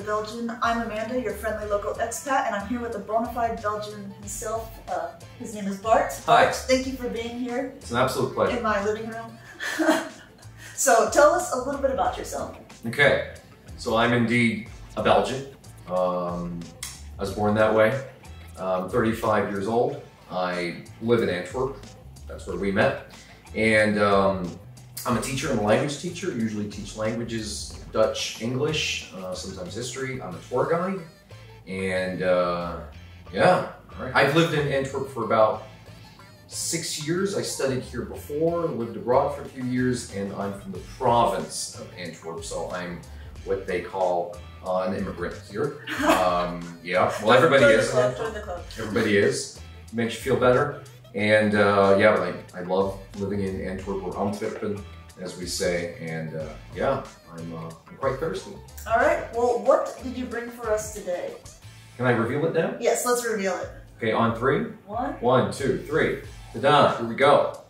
Belgian. I'm Amanda, your friendly local expat, and I'm here with a bona fide Belgian himself. His name is Bart. Hi. Bart, thank you for being here. It's an absolute pleasure. In my living room. So tell us a little bit about yourself. Okay, so I'm indeed a Belgian. I was born that way. I'm 35 years old. I live in Antwerp. That's where we met. And I'm a teacher. I'm a language teacher. Usually teach languages, Dutch, English, sometimes history. I'm a tour guide. And yeah, all right. I've lived in Antwerp for about 6 years. I studied here before, lived abroad for a few years, and I'm from the province of Antwerp. So I'm what they call an immigrant here. Yeah, well, everybody is. Join the club. Everybody is. Makes you feel better. And yeah, I love living in Antwerp, or Antwerpen, as we say. And yeah, I'm quite thirsty. All right. Well, what did you bring for us today? Can I reveal it now? Yes, let's reveal it. Okay, on three. 1, 1, 2, 3. Ta-da! Here we go.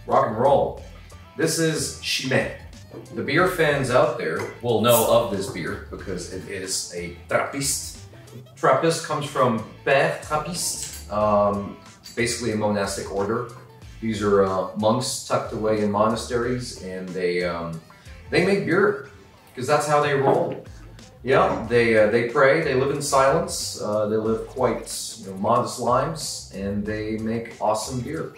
Rock and roll. This is Chimay. The beer fans out there will know of this beer because it is a Trappist. Trappist comes from Père Trappiste, basically a monastic order. These are monks tucked away in monasteries, and they make beer because that's how they roll. Yeah, they pray, they live in silence, they live quite modest lives, and they make awesome beer.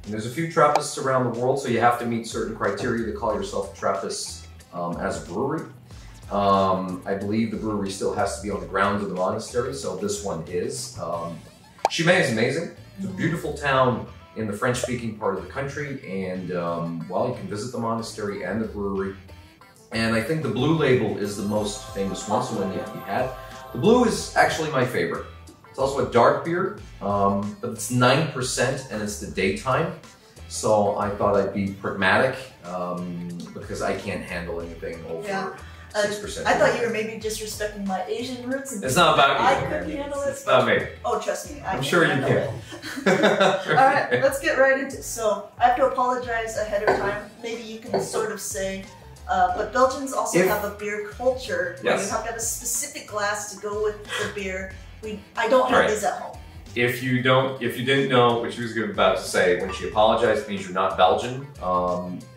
And there's a few Trappists around the world, so you have to meet certain criteria to call yourself a Trappist as a brewery. I believe the brewery still has to be on the grounds of the monastery, so this one is. Chimay is amazing. It's a beautiful town in the French-speaking part of the country, and well, you can visit the monastery and the brewery. And I think the blue label is the most famous one, so one that you had. The blue is actually my favorite. It's also a dark beer, but it's 9% and it's the daytime. So I thought I'd be pragmatic because I can't handle anything over 6%. I thought you were maybe disrespecting my Asian roots. And it's not about you. I couldn't handle it. It's not me. Oh, trust me. I'm sure you can. All right, let's get right into it. So I have to apologize ahead of time. Maybe you can sort of say, but Belgians also have a beer culture where you have to have a specific glass to go with the beer. I don't have these at home. If you didn't know what she was about to say, when she apologized, it means you're not Belgian.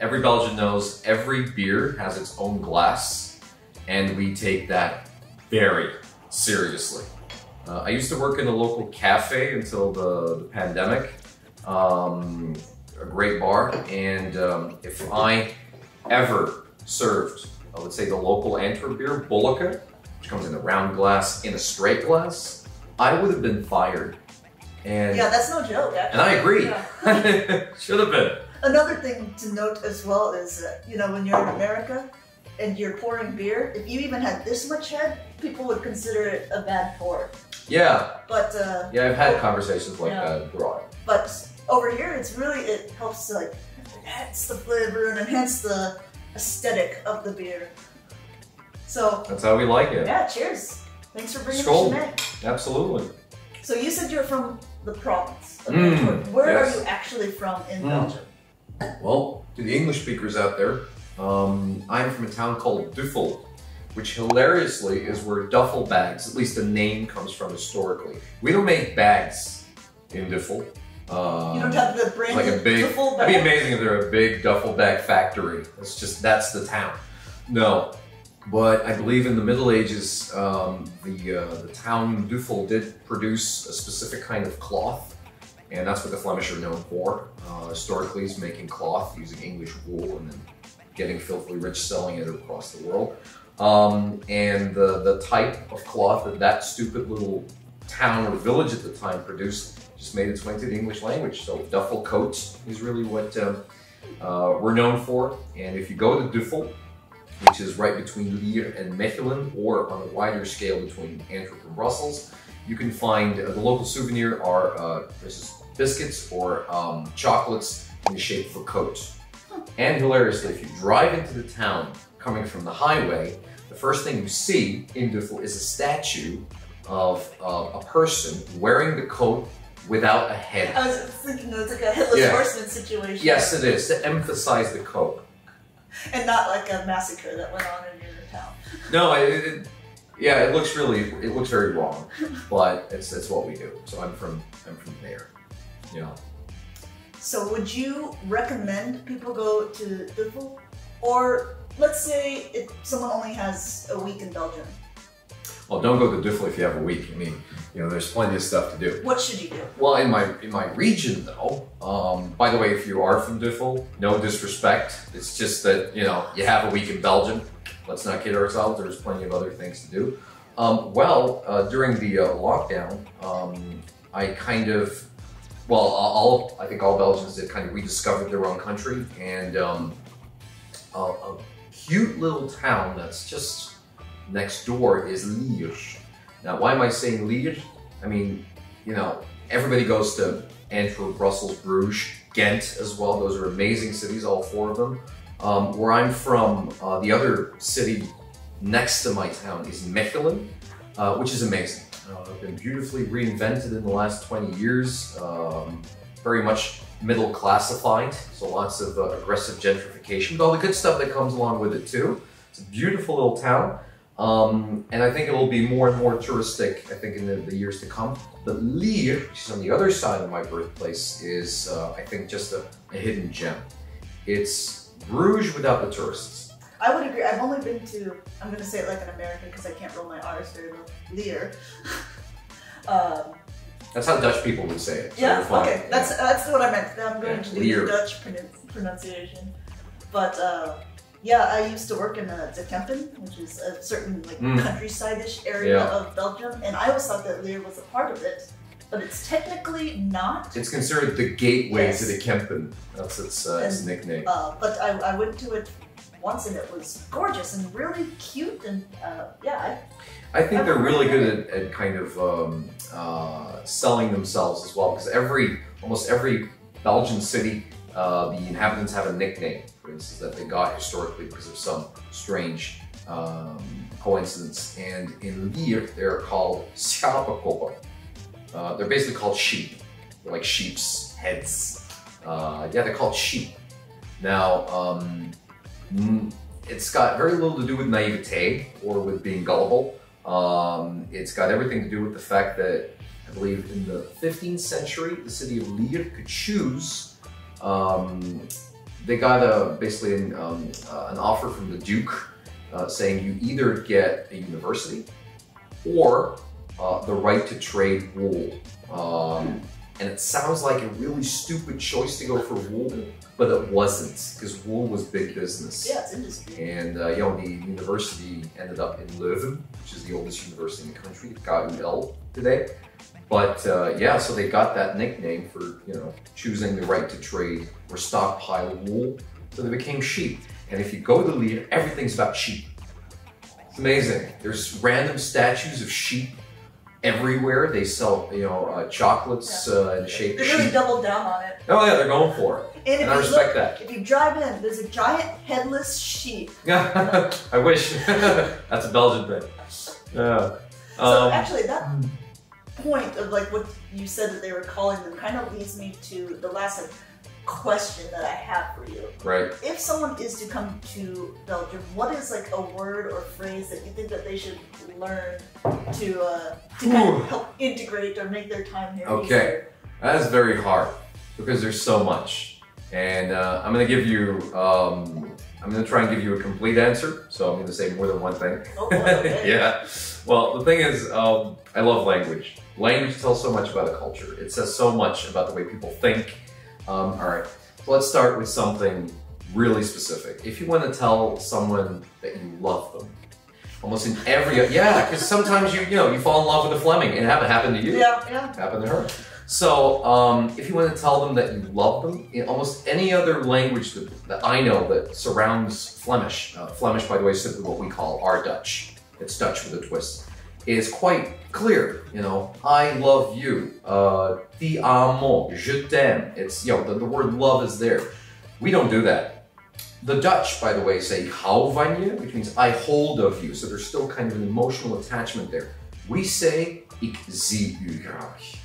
Every Belgian knows every beer has its own glass, and we take that very seriously. I used to work in a local cafe until the pandemic, a great bar, and if I ever served, I would say the local Antwerp beer, Bolleke, which comes in a round glass, in a straight glass, I would have been fired. And yeah, that's no joke, actually. And I agree. Yeah. Should have been. Another thing to note as well is, when you're in America and you're pouring beer, if you even had this much head, people would consider it a bad pour. Yeah. But yeah, I've had conversations like that abroad. But over here, it helps to enhance the flavor and enhance the aesthetic of the beer. So that's how we like it. Yeah, cheers. Thanks for bringing Skål. Chimay. Absolutely. So you said you're from the province of Antwerp. Where are you actually from in Belgium? Well, to the English speakers out there, I'm from a town called Duffel, which hilariously is where duffel bags, at least the name comes from historically. We don't make bags in Duffel. You don't have the brand like a big duffel bag? It'd be amazing if there were a big duffel bag factory. That's the town. No, but I believe in the Middle Ages, the town Duffel did produce a specific kind of cloth, and that's what the Flemish are known for. Historically, is making cloth using English wool and then getting filthily rich selling it across the world. And the type of cloth that stupid little town or village at the time produced just made its way into the English language. So duffel coat is really what we're known for. And if you go to Duffel, which is right between Lier and Mechelen, or on a wider scale between Antwerp and Brussels, you can find the local souvenir are biscuits or chocolates in the shape of a coat. And hilariously, if you drive into the town coming from the highway, the first thing you see in Duffel is a statue of a person wearing the coat without a head. I was thinking it was like a Headless Horseman situation. Yes, it is, to emphasize the coat. And not like a massacre that went on in your town. No, Yeah, it looks very wrong, but it's what we do. So I'm from there, you know. So would you recommend people go to Duvel? Or let's say someone only has a week in Belgium. Well, don't go to Duvel if you have a week. I mean, you know, there's plenty of stuff to do. What should you do? Well, in my region though, by the way, if you are from Duvel, no disrespect. It's just that, you know, you have a week in Belgium. Let's not kid ourselves. There's plenty of other things to do. During the lockdown, I kind of, I think all Belgians did kind of rediscovered their own country, and a cute little town that's just next door is Liège. Now, why am I saying Liège? I mean, you know, everybody goes to Antwerp, Brussels, Bruges, Ghent as well. Those are amazing cities, all four of them. Where I'm from, the other city next to my town is Mechelen, which is amazing. It's been beautifully reinvented in the last 20 years. Very much middle classified, so lots of aggressive gentrification, but all the good stuff that comes along with it too. It's a beautiful little town. And I think it will be more and more touristic, I think, in the years to come. But Liège, which is on the other side of my birthplace, is, I think, just a hidden gem. It's Bruges without the tourists. I would agree. I've only been to, I'm going to say it like an American because I can't roll my R's very well, Liège. That's how Dutch people would say it. So yeah, okay. That's what I meant. I'm going to do Liège. the Dutch pronunciation. But yeah, I used to work in De Kempen, which is a certain countryside-ish area of Belgium, and I always thought that Liège was a part of it, but it's technically not. It's considered the gateway to De Kempen. That's its nickname. But I went to it once, and it was gorgeous and really cute, and yeah. I think they're really good at kind of selling themselves as well, because almost every Belgian city, the inhabitants have a nickname, for instance, that they got historically because of some strange coincidence. And in Liège, they're called schapenkoppen. They're basically called sheep. They're like sheep's heads. Yeah, they're called sheep. Now, it's got very little to do with naivete or with being gullible. It's got everything to do with the fact that, I believe in the 15th century, the city of Liège could choose. They got basically an offer from the Duke saying you either get a university or the right to trade wool. And it sounds like a really stupid choice to go for wool, but it wasn't, because wool was big business. Yeah, it's industry. And you know, the university ended up in Leuven, which is the oldest university in the country, KUL today. But yeah, so they got that nickname for, you know, choosing the right to trade or stockpile wool. So they became sheep. And if you go to Liège, everything's about sheep. It's amazing. There's random statues of sheep everywhere. They sell, you know, chocolates in the shape of sheep. They really doubled down on it. Oh yeah, they're going for it. And I respect that. If you drive in, there's a giant headless sheep. I wish. That's a Belgian thing. Yeah. So actually, that point of like what you said that they were calling them kind of leads me to the last question that I have for you. Right. If someone is to come to Belgium, what is like a word or phrase that you think that they should learn to kind of help integrate or make their time here easier? That is very hard because there's so much, and I'm going to give you. I'm going to try and give you a complete answer, so I'm going to say more than one thing. Oh, okay. Yeah. Well, the thing is, I love language. Language tells so much about a culture. It says so much about the way people think. All right, so let's start with something really specific. If you want to tell someone that you love them, almost in every, yeah, because sometimes you fall in love with a Fleming. It happened to you. Yeah. It happened to her. So if you want to tell them that you love them, in almost any other language that I know that surrounds Flemish, Flemish, by the way, is simply what we call our Dutch. It's Dutch with a twist. Is quite clear, you know, I love you, ti amo, je t'aime. It's, you know, the word love is there. We don't do that. The Dutch, by the way, say hou van je, which means I hold of you. So there's still kind of an emotional attachment there. We say ik zie u graag.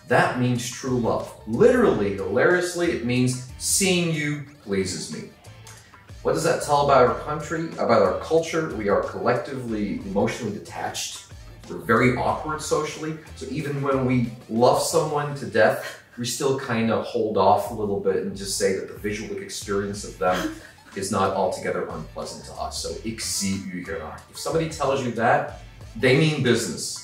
That means true love. Literally, hilariously, it means seeing you pleases me. What does that tell about our country, about our culture? We are collectively emotionally detached. We're very awkward socially. So even when we love someone to death, we still kind of hold off a little bit and just say that the visual experience of them is not altogether unpleasant to us. So, ik zie u graag. If somebody tells you that, they mean business.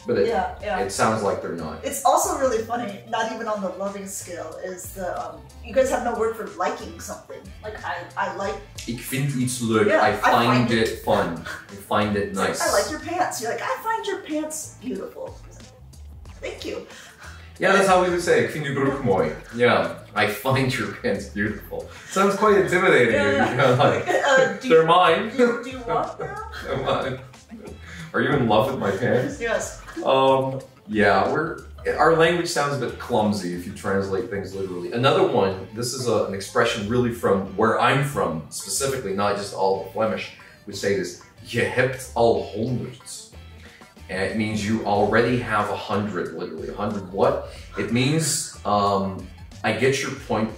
But it sounds like they're not. It's also really funny, not even on the loving scale, is the, you guys have no word for liking something. Like, I like... Ik vind iets leuk. Yeah, I find it fun. I find it nice. I like your pants. You're like, I find your pants beautiful. Thank you. Yeah, that's how we would say, ik vind uw broek mooi. Yeah, I find your pants beautiful. Sounds quite intimidating. Yeah. You know, like, they're mine. Do you want them? They're mine. Are you in love with my pants? Yes. Yeah, our language sounds a bit clumsy if you translate things literally. Another one, this is an expression really from where I'm from, specifically, not just all the Flemish, would say this, je hebt al 100. And it means you already have 100, literally. 100 what? It means, I get your point,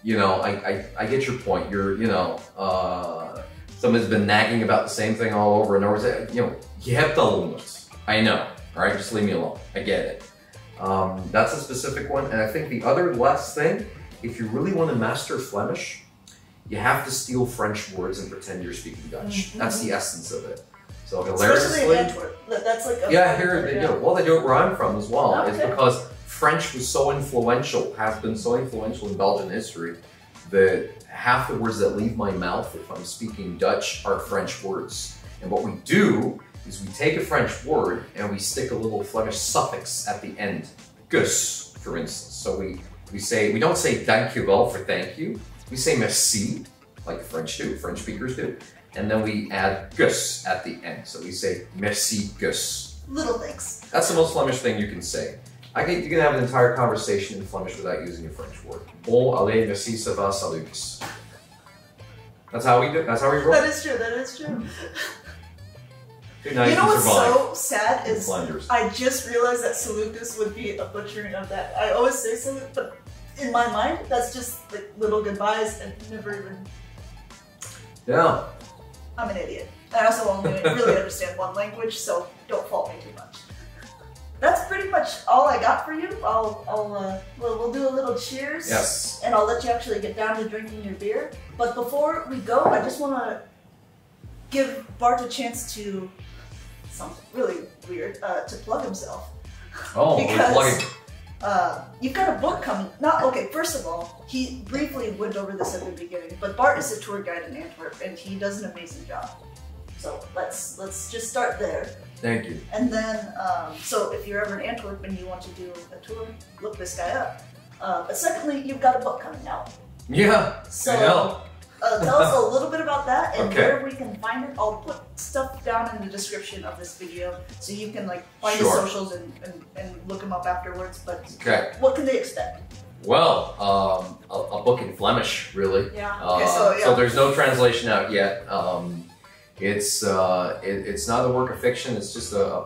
you know, I get your point. You're, you know, someone's been nagging about the same thing all over and over. You know, je hebt al 100. I know. All right, just leave me alone. I get it. That's a specific one. And I think the other last thing, if you really want to master Flemish, you have to steal French words and pretend you're speaking Dutch. That's the essence of it. So hilariously, especially in Antwerp. That's like a here they do. Well, they do it where I'm from as well. Okay. It's because French was so influential, has been so influential in Belgian history, that half the words that leave my mouth if I'm speaking Dutch are French words. And what we do is we take a French word and we stick a little Flemish suffix at the end. Kus, for instance. So we don't say dankjewel for thank you. We say merci, like the French do, French speakers do. And then we add kus at the end. So we say merci kus. Little things. That's the most Flemish thing you can say. You can have an entire conversation in Flemish without using a French word. Bon, allez, merci, ça va, salut. That's how we do. That's how we roll. That is true. That is true. You know what's so sad is Flanders. I just realized that salutus would be a butchering of that. I always say salute, but in my mind, that's just like little goodbyes and never even... Yeah. I'm an idiot. I also only really understand one language, so don't fault me too much. That's pretty much all I got for you. We'll do a little cheers. Yes. And I'll let you actually get down to drinking your beer. But before we go, I just want to give Bart a chance to, something really weird, to plug himself. Oh, because, we're plugging. You've got a book coming. First of all, he briefly went over this at the beginning, but Bart is a tour guide in Antwerp and he does an amazing job. So let's just start there. Thank you. And then, so if you're ever in Antwerp and you want to do a tour, look this guy up. But secondly, you've got a book coming out. Yeah, so, I know. Tell us a little bit about that and Okay. where we can find it. I'll put stuff down in the description of this video so you can like find his Sure. socials and look him up afterwards. But Okay. what can they expect? Well, a book in Flemish, really. Yeah. Okay, so So there's no translation out yet. It's not a work of fiction. It's just a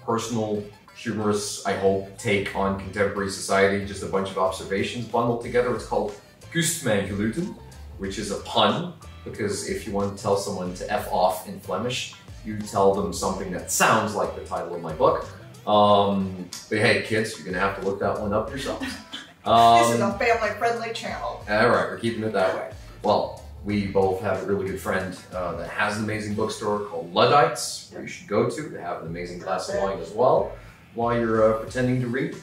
personal, humorous, I hope, take on contemporary society. Just a bunch of observations bundled together. It's called Kust Mijn Gluten, which is a pun, because if you want to tell someone to F off in Flemish, you tell them something that sounds like the title of my book. But hey, kids, you're gonna have to look that one up yourselves. This is a family-friendly channel. All right, we're keeping it that way. Well, we both have a really good friend that has an amazing bookstore called Luddites, where you should go to. They have an amazing glass of wine as well, while you're pretending to read.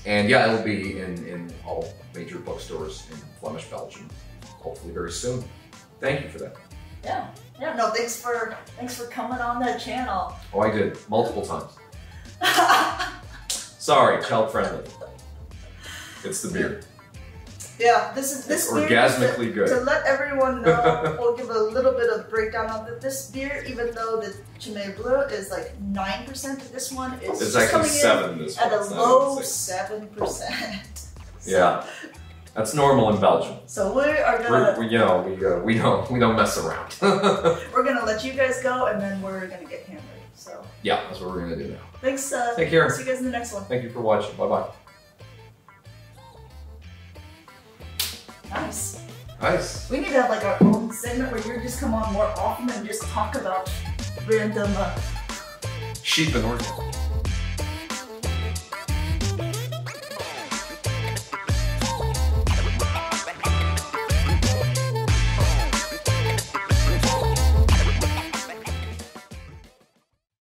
And yeah, it'll be in all major bookstores in Flemish Belgium, hopefully very soon. Thank you for that. Yeah. Yeah. No, thanks for coming on that channel. Oh, I did multiple times. Sorry, child friendly. It's the beer. Yeah, this It's beer, orgasmically good. To let everyone know, we'll give a little bit of breakdown of it. This beer, even though the Chimay Bleu is like 9%, this one is It's just actually coming 7 in this at one. a It's not low even 6. 7%. Yeah, that's normal in Belgium. So we are gonna, we don't mess around. we're gonna let you guys go, and then we're gonna get hammered. So Yeah, that's what we're gonna do now. thanks. Take care. See you guys in the next one. Thank you for watching. Bye bye. Nice. Nice. We need to have like our own segment where you just come on more often and just talk about random sheep and horses.